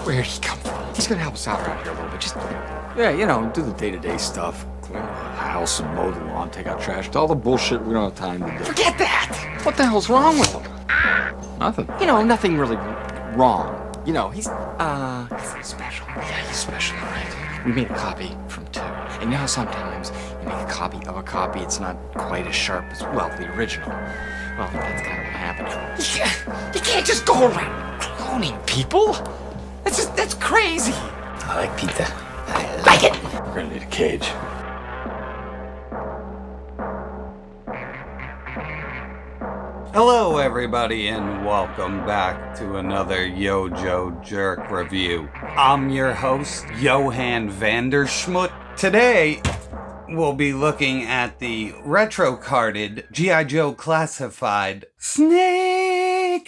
Where'd he come from? He's gonna help us out around here a little bit. Just, yeah, you know, do the day-to-day stuff. Clean the house and mow the lawn, take out trash, all the bullshit we don't have time to do. Forget that! What the hell's wrong with him? Nothing. You know, nothing really wrong. You know, he's special. Yeah, he's special, all right. We made a copy from two. And you know how sometimes you make a copy of a copy, it's not quite as sharp as, well, the original. Well, that's kind of what happened. You can't just go around cloning people. That's crazy. I like pizza. I like it. We're gonna need a cage. Hello everybody and welcome back to another Yojo Jerk review. I'm your host, Johan Vanderschmut. Today, we'll be looking at the retro-carded G.I. Joe Classified Snakeeyes.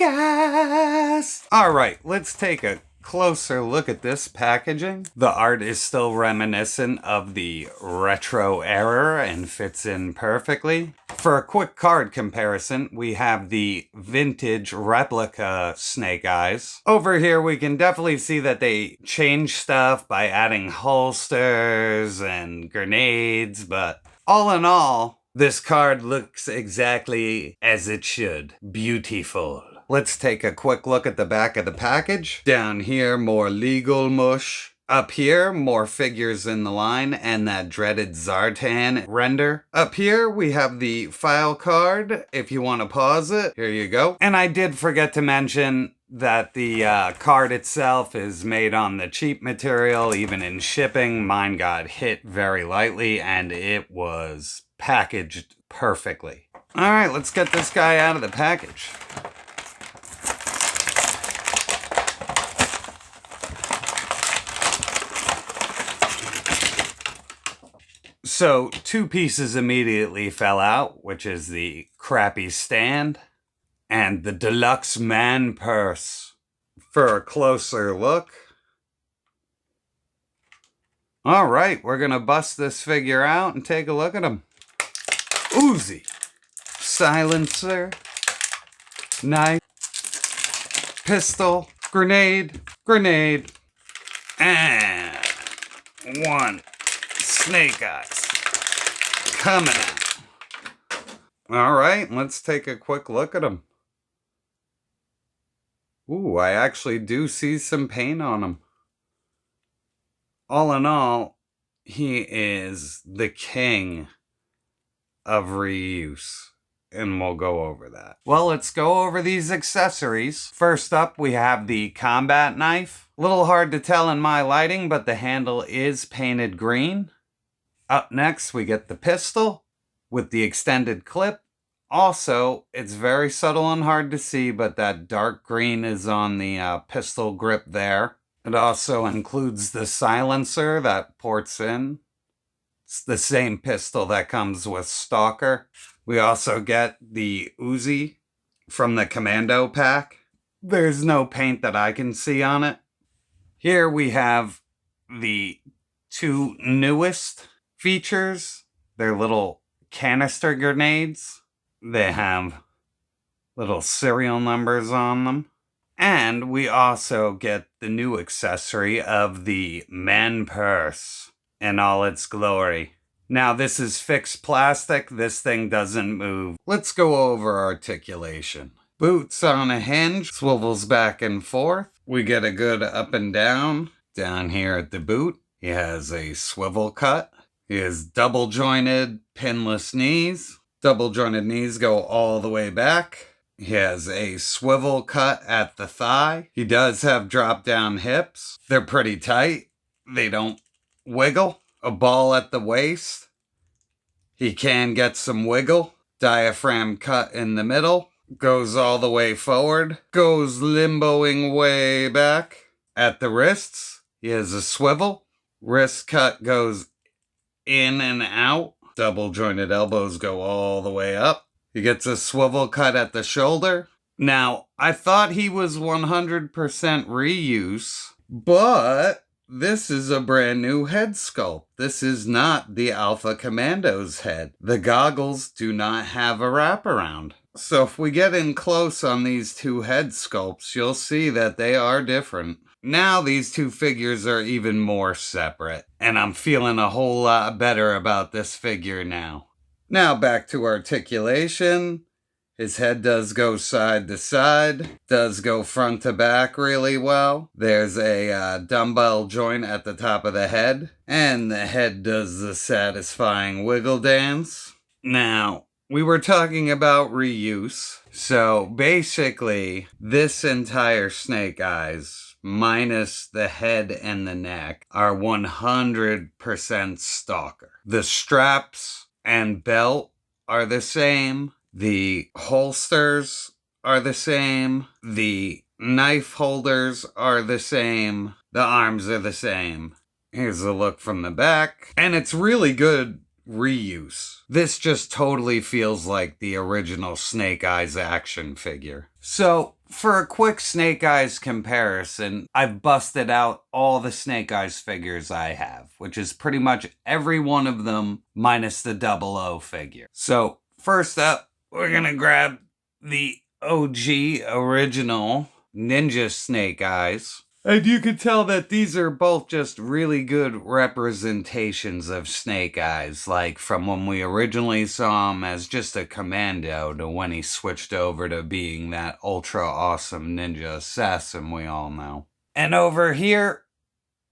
Alright, let's take a closer look at this packaging. The art is still reminiscent of the retro era and fits in perfectly. For a quick card comparison, we have the vintage replica Snakeeyes. Over here we can definitely see that they changed stuff by adding holsters and grenades, but all in all, this card looks exactly as it should. Beautiful. Let's take a quick look at the back of the package. Down here, more legal mush. Up here, more figures in the line and that dreaded Zartan render. Up here, we have the file card. If you want to pause it, here you go. And I did forget to mention that the card itself is made on the cheap material. Even in shipping, mine got hit very lightly and it was packaged perfectly. All right, let's get this guy out of the package. So, two pieces immediately fell out, which is the crappy stand and the deluxe man purse. For a closer look. Alright, we're gonna bust this figure out and take a look at him. Uzi, silencer, knife, pistol, grenade, and one Snake Eyes coming out. Alright, let's take a quick look at him. Ooh, I actually do see some paint on him. All in all, he is the king of reuse. And we'll go over that. Well, let's go over these accessories. First up, we have the combat knife. A little hard to tell in my lighting, but the handle is painted green. Up next, we get the pistol with the extended clip. Also, it's very subtle and hard to see, but that dark green is on the pistol grip there. It also includes the silencer that ports in. It's the same pistol that comes with Stalker. We also get the Uzi from the Commando pack. There's no paint that I can see on it. Here we have the two newest features. They're little canister grenades. They have little serial numbers on them. And we also get the new accessory of the man purse in all its glory. Now this is fixed plastic. This thing doesn't move. Let's go over articulation. Boots on a hinge, swivels back and forth. We get a good up and down. Down here at the boot, he has a swivel cut. He has double jointed pinless knees. Double jointed knees go all the way back. He has a swivel cut at the thigh. He does have drop down hips. They're pretty tight. They don't wiggle. A ball at the waist. He can get some wiggle. Diaphragm cut in the middle. Goes all the way forward. Goes limboing way back. At the wrists, he has a swivel. Wrist cut goes in and out. Double jointed elbows go all the way up. He gets a swivel cut at the shoulder. Now, I thought he was 100% reuse, but this is a brand new head sculpt. This is not the Alpha Commando's head. The goggles do not have a wraparound. So if we get in close on these two head sculpts, you'll see that they are different. now these two figures are even more separate, and I'm feeling a whole lot better about this figure now. Now back to articulation. His head does go side to side, does go front to back really well. There's a dumbbell joint at the top of the head, and the head does the satisfying wiggle dance. Now, we were talking about reuse, so basically, this entire Snake Eyes, minus the head and the neck, are 100% Stalker. The straps and belt are the same. The holsters are the same. The knife holders are the same. The arms are the same. Here's a look from the back. And it's really good reuse. This just totally feels like the original Snake Eyes action figure. So, for a quick Snake Eyes comparison, I've busted out all the Snake Eyes figures I have, which is pretty much every one of them minus the 00 figure. So, first up, we're gonna grab the OG original Ninja Snake Eyes. And you can tell that these are both just really good representations of Snake Eyes, like from when we originally saw him as just a commando to when he switched over to being that ultra awesome ninja assassin we all know. And over here,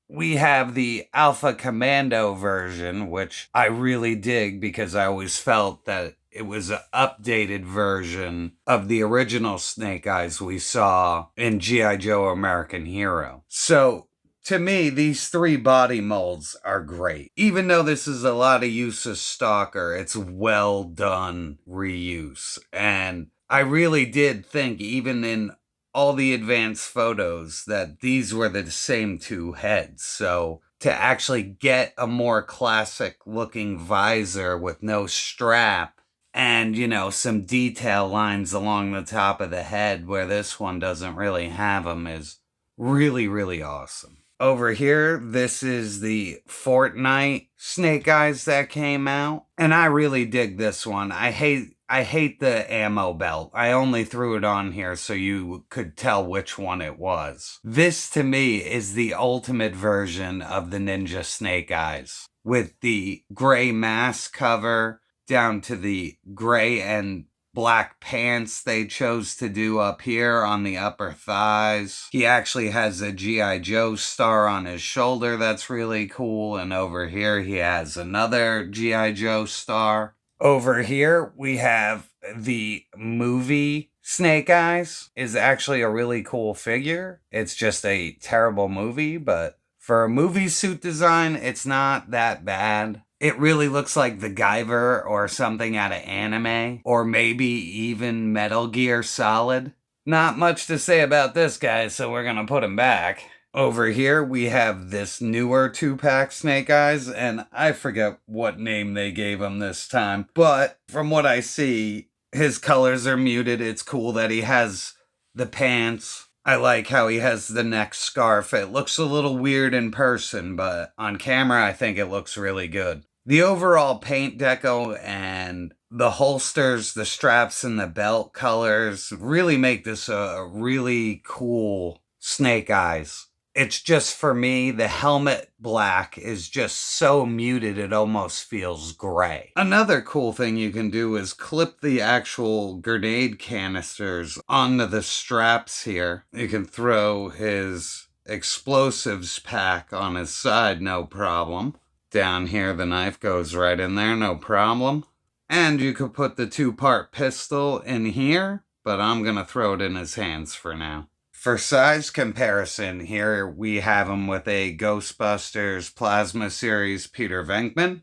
we have the Alpha Commando version, which I really dig because I always felt that it was an updated version of the original Snake Eyes we saw in G.I. Joe American Hero. So, to me, these three body molds are great. Even though this is a lot of use of Stalker, it's well done reuse. And I really did think, even in all the advanced photos, that these were the same two heads. So, to actually get a more classic looking visor with no strap, and, you know, some detail lines along the top of the head where this one doesn't really have them is really, really awesome. Over here, this is the Fortnite Snake Eyes that came out. And I really dig this one. I hate the ammo belt. I only threw it on here so you could tell which one it was. This, to me, is the ultimate version of the Ninja Snake Eyes. With the gray mask cover, down to the gray and black pants they chose to do up here on the upper thighs. He actually has a G.I. Joe star on his shoulder that's really cool. And over here he has another G.I. Joe star. Over here we have the movie Snake Eyes. Is actually a really cool figure. It's just a terrible movie, but for a movie suit design, it's not that bad. It really looks like the Guyver or something out of anime, or maybe even Metal Gear Solid. Not much to say about this guy, so we're gonna put him back. Over here, we have this newer 2-pack Snake Eyes, and I forget what name they gave him this time. But from what I see, his colors are muted. It's cool that he has the pants. I like how he has the neck scarf. It looks a little weird in person, but on camera, I think it looks really good. The overall paint deco and the holsters, the straps, and the belt colors really make this a really cool Snake Eyes. It's just, for me, the helmet black is just so muted it almost feels gray. Another cool thing you can do is clip the actual grenade canisters onto the straps here. You can throw his explosives pack on his side, no problem. Down here, the knife goes right in there, no problem. And you could put the 2-part pistol in here, but I'm gonna throw it in his hands for now. For size comparison, here we have him with a Ghostbusters Plasma Series Peter Venkman.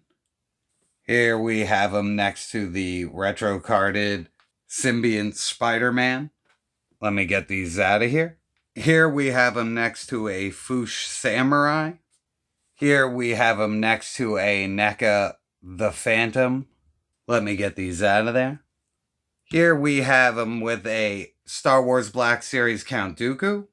Here we have him next to the retro-carded Symbiont Spider-Man. Let me get these out of here. Here we have him next to a Foosh Samurai. Here we have him next to a NECA the Phantom. Let me get these out of there. Here we have him with a Star Wars Black Series Count Dooku.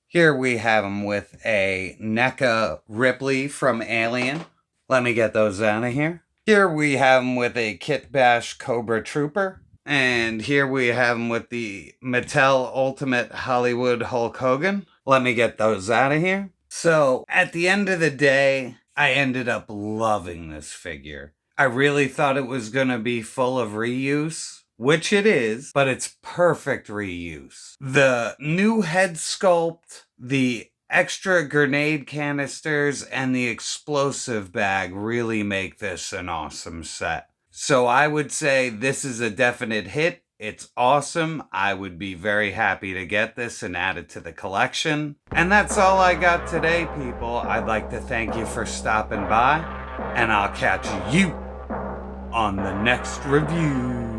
Here we have him with a NECA Ripley from Alien. Let me get those out of here. Here we have him with a Kit Bash Cobra Trooper. And here we have him with the Mattel Ultimate Hollywood Hulk Hogan. let me get those out of here. So, at the end of the day, I ended up loving this figure. I really thought it was going to be full of reuse, which it is, but it's perfect reuse. The new head sculpt, the extra grenade canisters, and the explosive bag really make this an awesome set. So I would say this is a definite hit. It's awesome. I would be very happy to get this and add it to the collection. And that's all I got today, people. I'd like to thank you for stopping by, and I'll catch you on the next review.